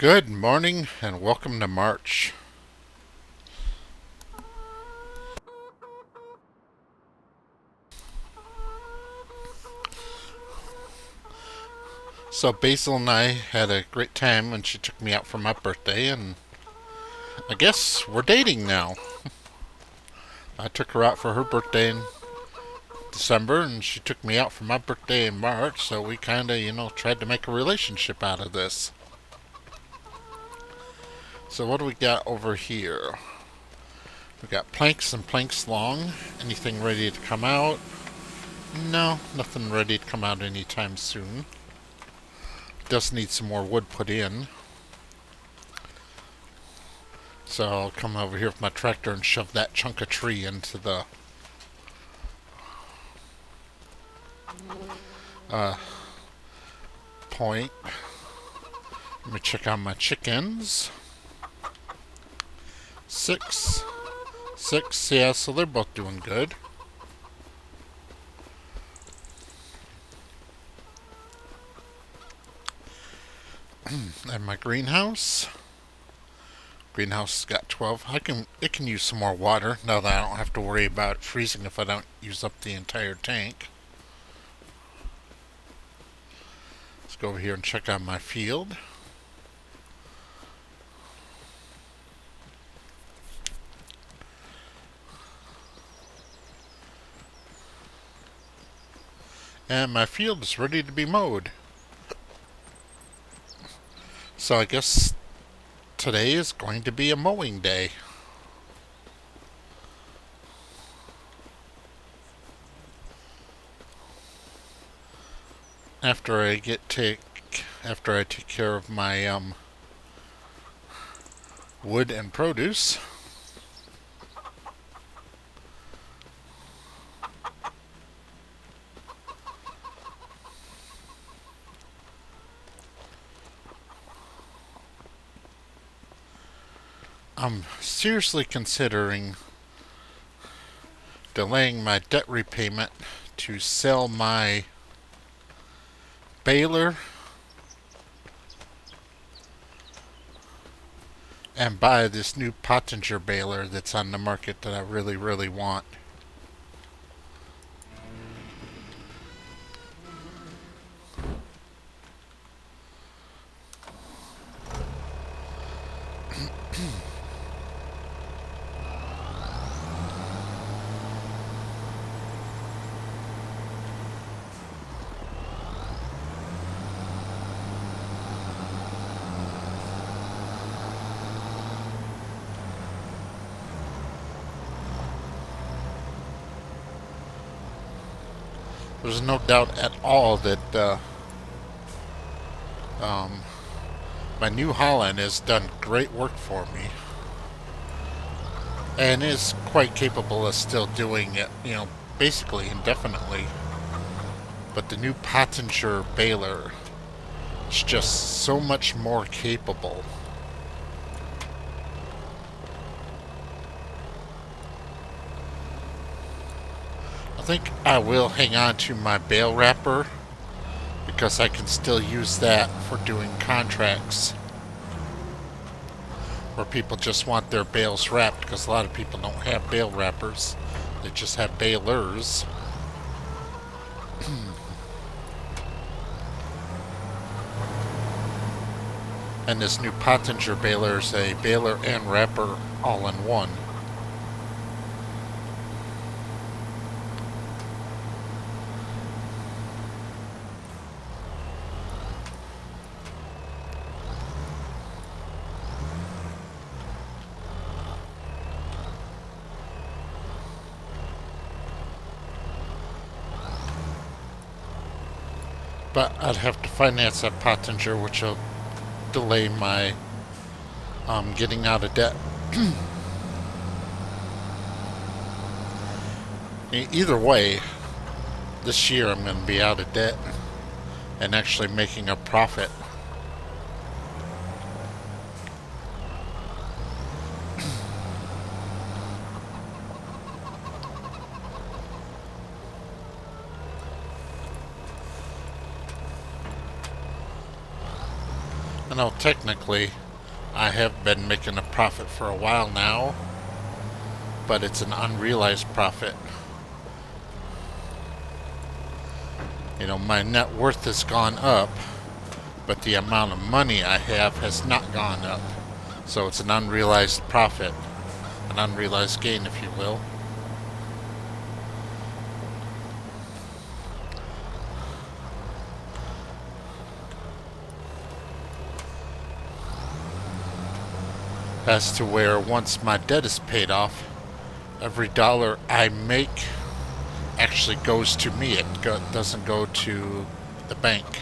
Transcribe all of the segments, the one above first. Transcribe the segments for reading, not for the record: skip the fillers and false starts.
Good morning and welcome to March. So Basil and I had a great time when she took me out for my birthday, and I guess we're dating now. I took her out for her birthday in December, and she took me out for my birthday in March, so we kinda, tried to make a relationship out of this. So what do we got over here? We got planks and planks long. Anything ready to come out? No, nothing ready to come out anytime soon. Does need some more wood put in. So I'll come over here with my tractor and shove that chunk of tree into the uh, point. Let me check on my chickens. Six. Yeah, so they're both doing good. And my greenhouse. Greenhouse has got 12. It can use some more water now that I don't have to worry about it freezing if I don't use up the entire tank. Let's go over here and check on my field. And my field is ready to be mowed. So I guess today is going to be a mowing day. After I take care of my wood and produce. I'm seriously considering delaying my debt repayment to sell my baler and buy this new Pottinger baler that's on the market that I really, really want. There's no doubt at all that um, my New Holland has done great work for me and is quite capable of still doing it, basically indefinitely. But the new Pottinger baler is just so much more capable. I think I will hang on to my bale wrapper because I can still use that for doing contracts where people just want their bales wrapped, because a lot of people don't have bale wrappers, they just have balers. And this new Pottinger baler is a baler and wrapper all in one. But I'd have to finance that Pottinger, which will delay my getting out of debt. Either way, this year I'm going to be out of debt and actually making a profit. I know technically I have been making a profit for a while now, but it's an unrealized profit. You know, my net worth has gone up, but the amount of money I have has not gone up. So it's an unrealized profit, an unrealized gain, if you will. As to where once my debt is paid off, every dollar I make actually goes to me. It doesn't go to the bank.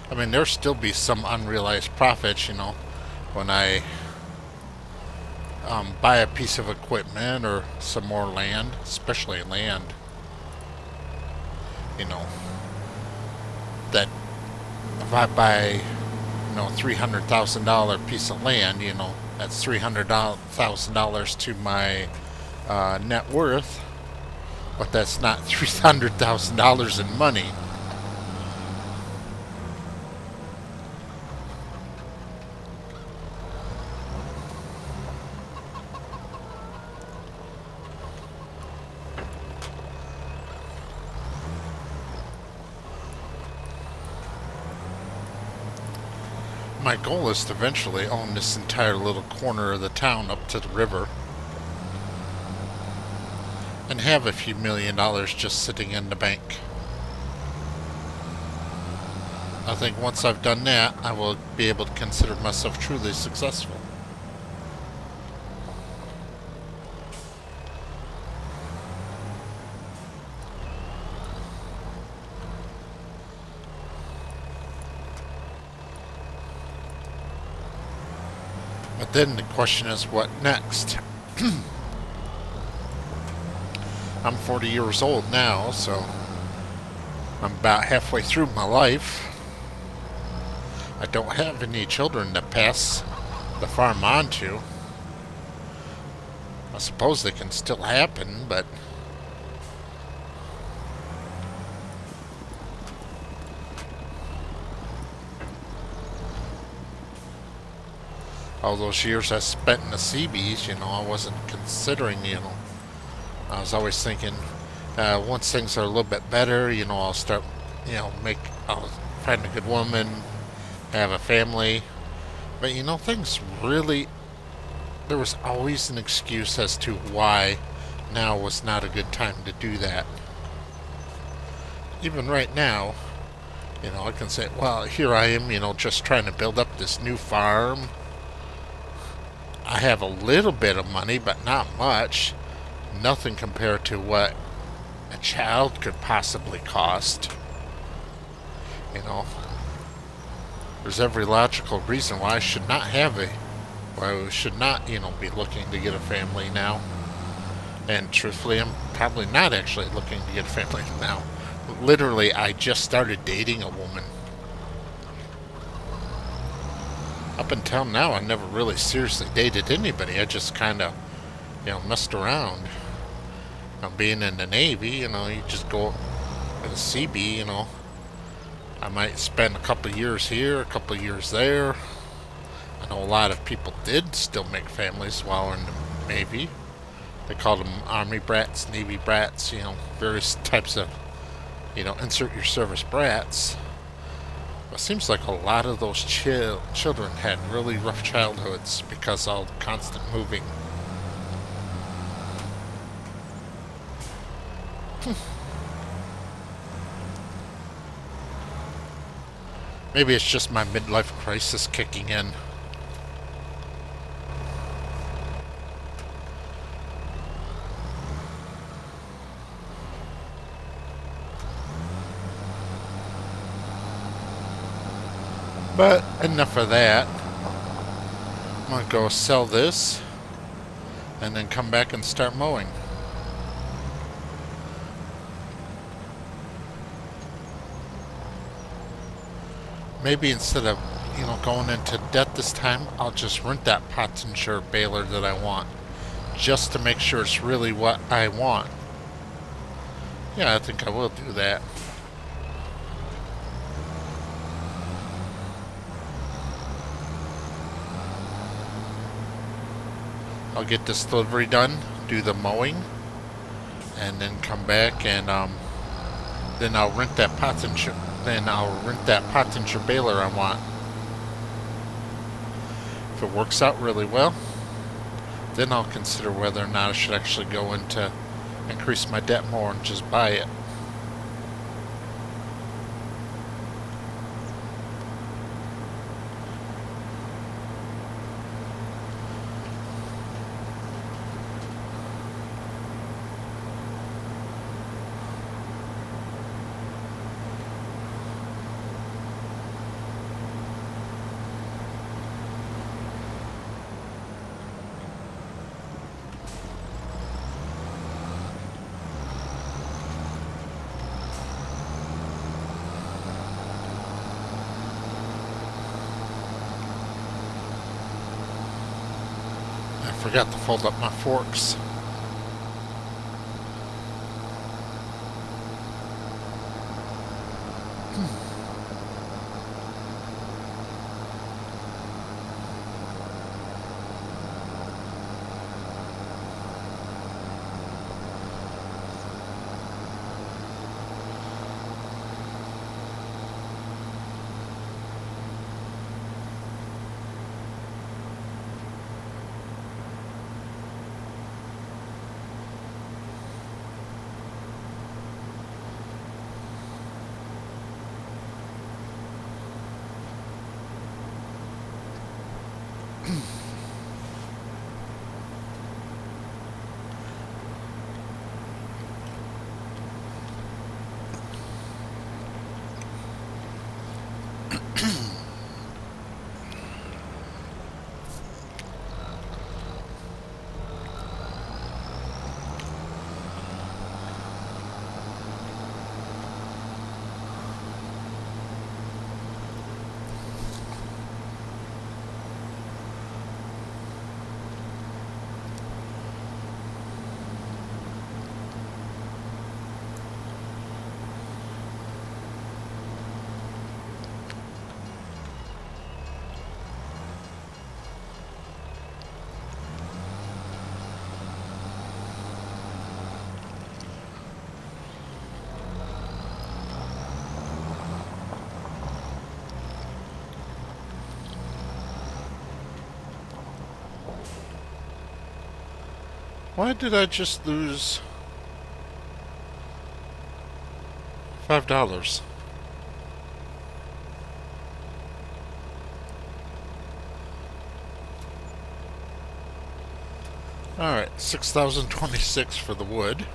I mean, there'll still be some unrealized profits, you know, when I buy a piece of equipment or some more land, especially land. You know, that if I buy, you know, $300,000 piece of land, you know, that's $300,000 to my net worth, but that's not $300,000 in money. My goal is to eventually own this entire little corner of the town up to the river and have a few $1,000,000 just sitting in the bank. I think once I've done that, I will be able to consider myself truly successful. But then the question is, what next? I'm 40 years old now, so I'm about halfway through my life. I don't have any children to pass the farm on to. I suppose they can still happen, but all those years I spent in the Seabees, you know, I wasn't considering, you know, I was always thinking, once things are a little bit better, you know, I'll start, you know, I'll find a good woman, have a family. But, you know, things really, there was always an excuse as to why now was not a good time to do that. Even right now, you know, I can say, well, here I am, you know, just trying to build up this new farm. I have a little bit of money, but not much. Nothing compared to what a child could possibly cost. You know, there's every logical reason why I should not why we should not, you know, be looking to get a family now. And truthfully, I'm probably not actually looking to get a family now. Literally, I just started dating a woman. Up until now, I never really seriously dated anybody. I just kind of, you know, messed around. Now, being in the Navy, you know, you just go in the CB, you know. I might spend a couple of years here, a couple of years there. I know a lot of people did still make families while in the Navy. They called them Army brats, Navy brats, you know, various types of, you know, insert your service brats. It seems like a lot of those children had really rough childhoods because of constant moving. Maybe it's just my midlife crisis kicking in. But enough of that. I'm gonna go sell this and then come back and start mowing. Maybe instead of, you know, going into debt this time, I'll just rent that potential baler that I want just to make sure it's really what I want. Yeah, I think I will do that. I'll get this delivery done, do the mowing, and then come back and then I'll rent that pottinger baler I want. If it works out really well, then I'll consider whether or not I should actually go into increase my debt more and just buy it. I forgot to fold up my forks. Why did I just lose $5? Alright, 6,026 for the wood.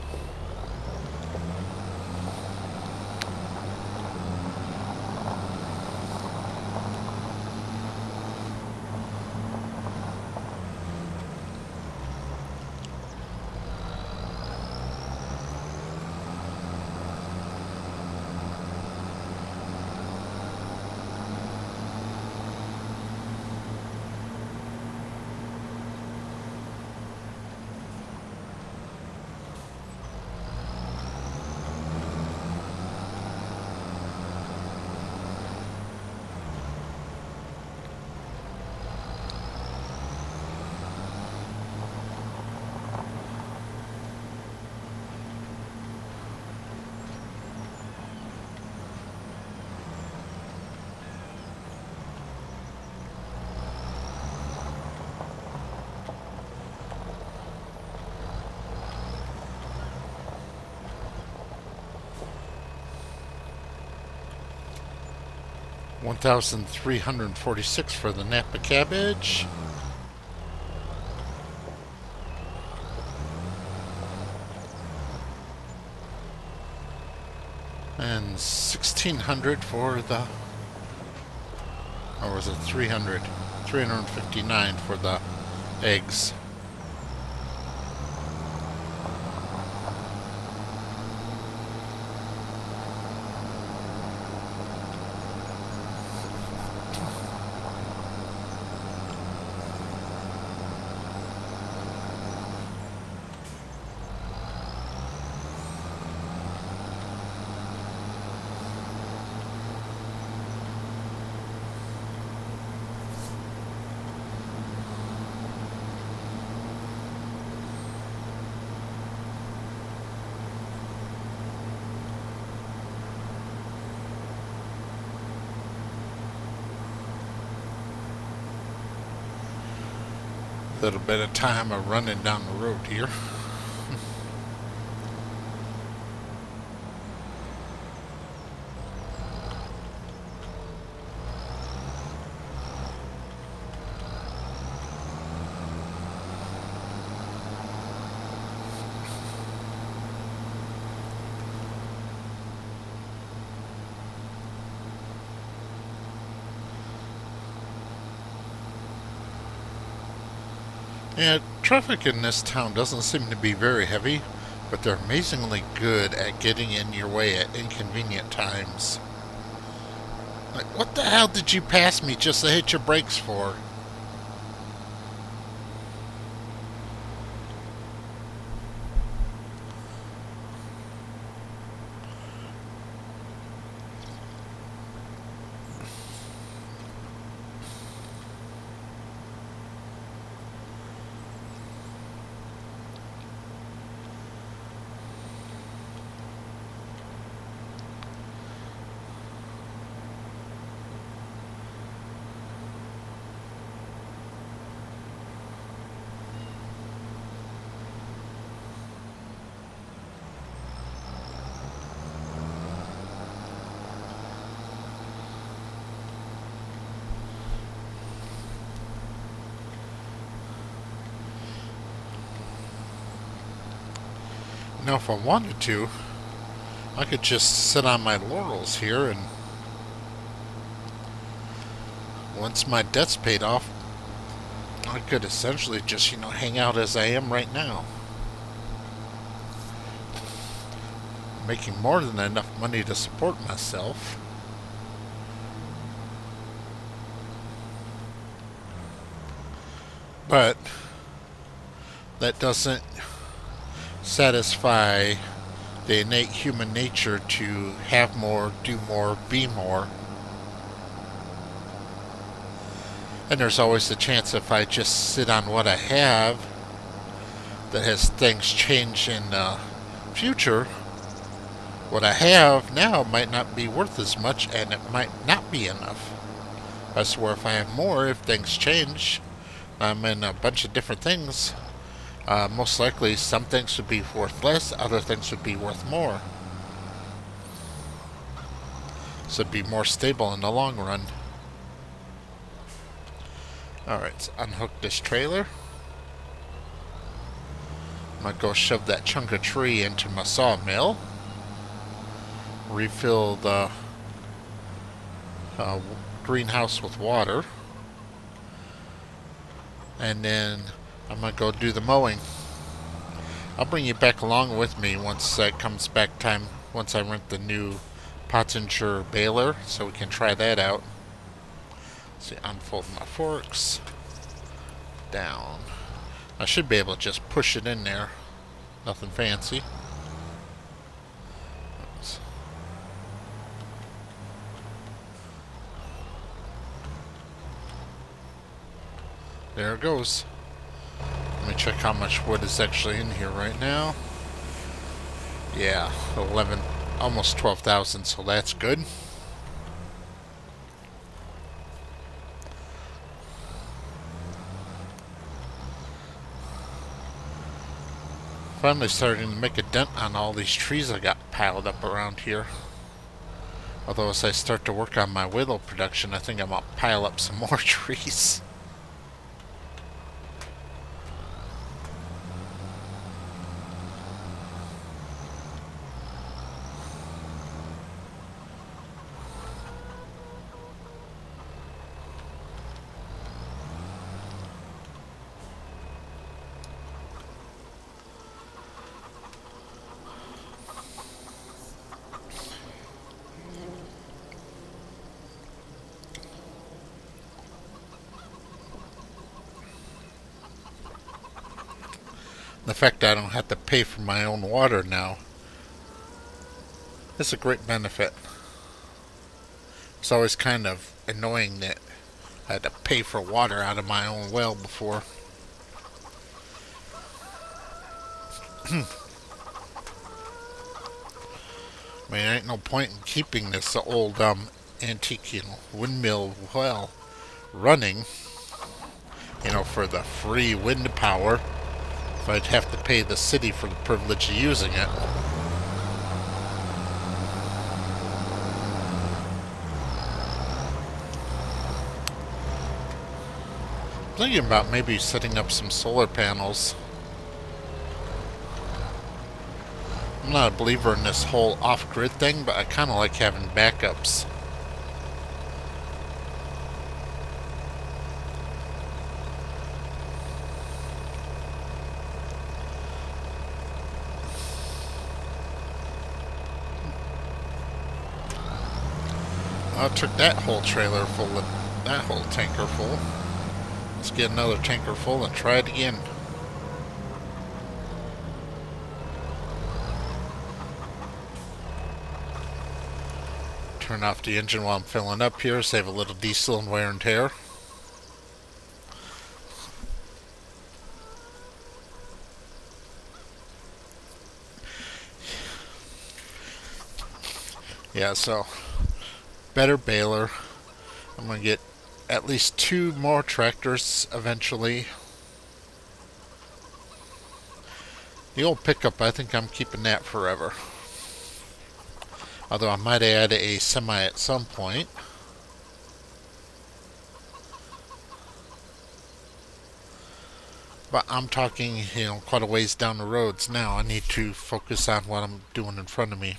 $1,346 for the Napa cabbage. And $1,600 for the, or was it 300? 359 for the eggs. Little bit of time of running down the road here. Yeah, traffic in this town doesn't seem to be very heavy, but they're amazingly good at getting in your way at inconvenient times. Like, what the hell did you pass me just to hit your brakes for? Now, if I wanted to, I could just sit on my laurels here, and once my debt's paid off, I could essentially just, hang out as I am right now. Making more than enough money to support myself. But that doesn't satisfy the innate human nature to have more, do more, be more. And there's always the chance if I just sit on what I have, that as things change in the future, what I have now might not be worth as much, and it might not be enough. I swear if I have more, if things change, I'm in a bunch of different things. Most likely some things would be worth less, other things would be worth more. So it'd be more stable in the long run. Alright, let's unhook this trailer. I'm gonna go shove that chunk of tree into my sawmill. Refill the greenhouse with water. And then I'm gonna go do the mowing. I'll bring you back along with me once it comes back time, once I rent the new Pottinger baler, so we can try that out. See, unfold my forks. Down. I should be able to just push it in there. Nothing fancy. Oops. There it goes. Let me check how much wood is actually in here right now. Yeah, 11, almost 12,000, so that's good. Finally starting to make a dent on all these trees I got piled up around here. Although as I start to work on my willow production, I think I'm going to pile up some more trees. The fact that I don't have to pay for my own water now is a great benefit. It's always kind of annoying that I had to pay for water out of my own well before. I mean, there ain't no point in keeping this old antique, windmill well running you know, for the free wind power, if I'd have to pay the city for the privilege of using it. Thinking about maybe setting up some solar panels. I'm not a believer in this whole off-grid thing, but I kind of like having backups. I took that whole trailer full of that whole tanker full. Let's get another tanker full and try it again. Turn off the engine while I'm filling up here, save a little diesel and wear and tear. Yeah, so better baler. I'm gonna get at least 2 more tractors eventually. The old pickup, I think I'm keeping that forever. Although I might add a semi at some point. But I'm talking, you know, quite a ways down the roads now. I need to focus on what I'm doing in front of me.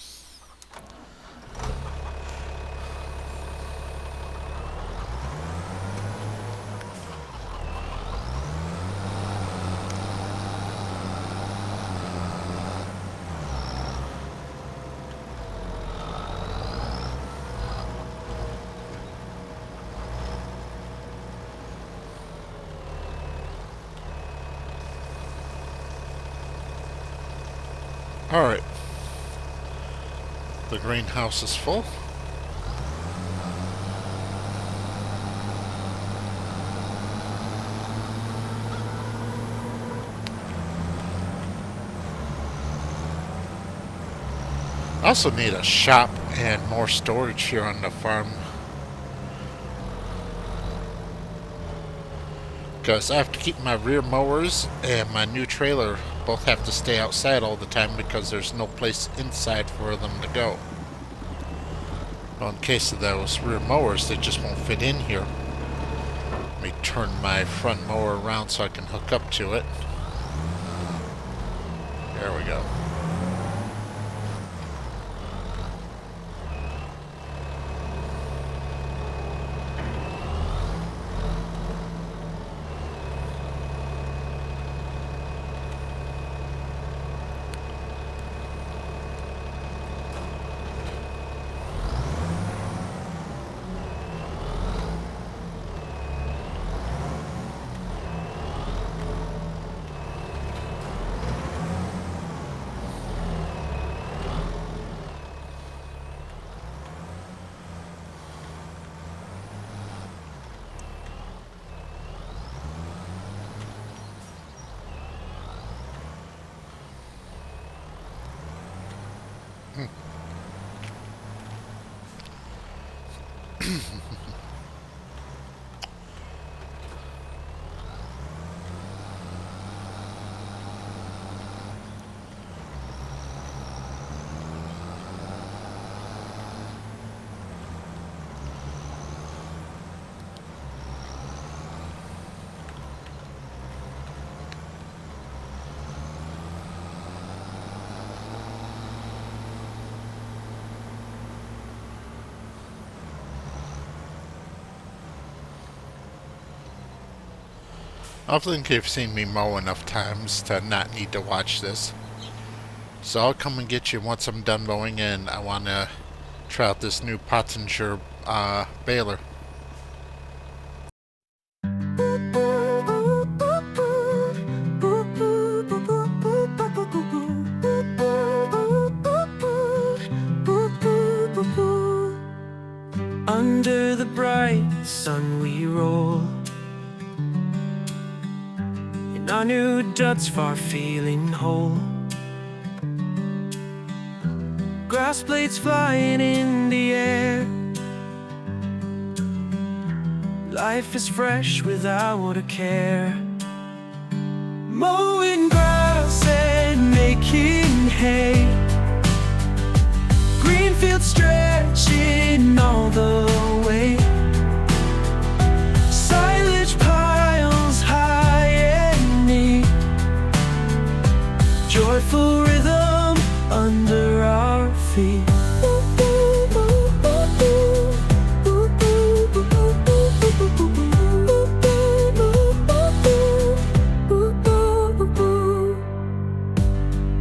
Alright. The greenhouse is full. I also need a shop and more storage here on the farm. Because I have to keep my rear mowers and my new trailer both have to stay outside all the time because there's no place inside for them to go. Well, in case of those rear mowers, they just won't fit in here. Let me turn my front mower around so I can hook up to it. There we go. I think you've seen me mow enough times to not need to watch this. So I'll come and get you once I'm done mowing, and I want to try out this new Pottinger baler. Under the bright sun we roll, in our new Dutch far feeling whole. Grass blades flying in the air, Life is fresh without a care. Mowing grass and making hay, green fields stretching all the way, silage piles high and neat, joyful rhythm under our feet.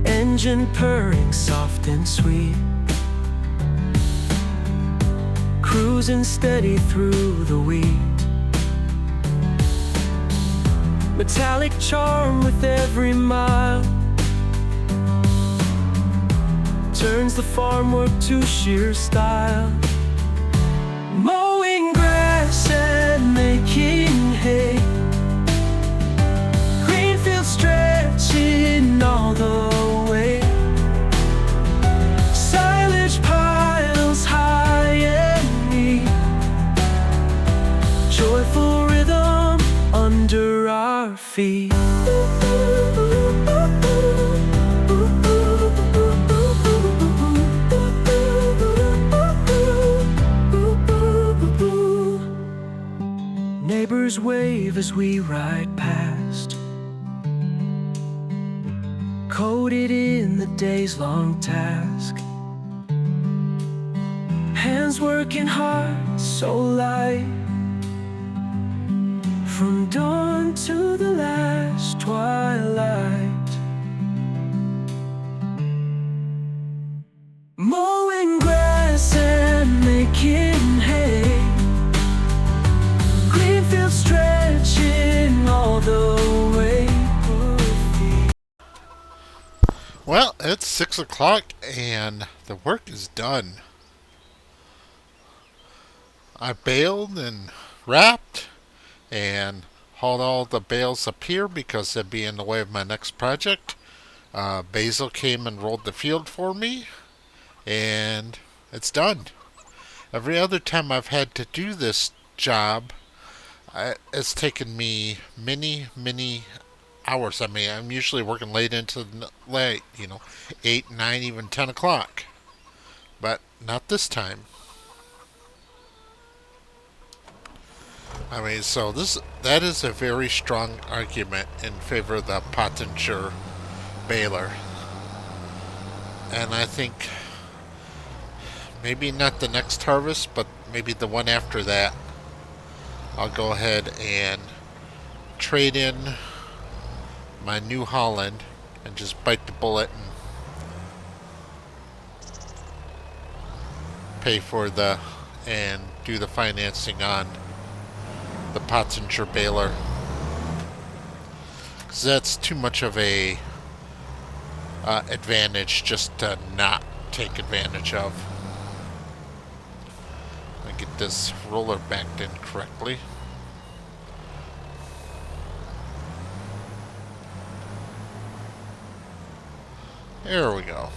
Engine purring soft and sweet, cruising steady through the wheat, metallic charm with every mile, turns the farm work to sheer style. Mowing grass and making hay, green fields stretching all the way, silage piles high and neat, joyful rhythm under our feet. Neighbors wave as we ride past, coded in the day's long task. Hands working hard, so light, from dawn to the last twilight. Mowing grass and making hay, green fields stretching all the way. Well, it's 6 o'clock and the work is done. I baled and wrapped and hauled all the bales up here because they'd be in the way of my next project. Basil came and rolled the field for me, and it's done. Every other time I've had to do this job, it's taken me many hours. I mean, I'm usually working late into the late, 8, 9, even 10 o'clock. But not this time. I mean, so that is a very strong argument in favor of the Pottinger baler. And I think maybe not the next harvest, but maybe the one after that, I'll go ahead and trade in my New Holland and just bite the bullet and pay for and do the financing on the Pottinger baler, because that's too much of a advantage just to not take advantage of. I get this roller backed in correctly. There we go.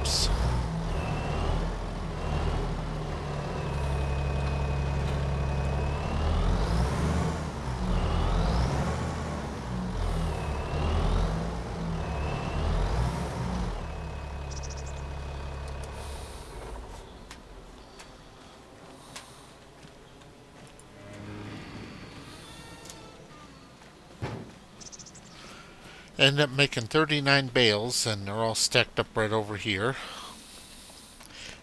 Oops. Ended up making 39 bales, and they're all stacked up right over here.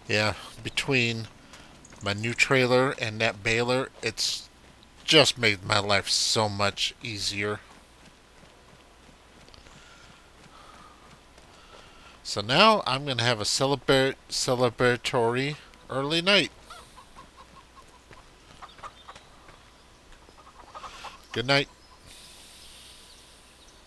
Yeah, between my new trailer and that baler, it's just made my life so much easier. So now I'm going to have a celebratory early night. Good night.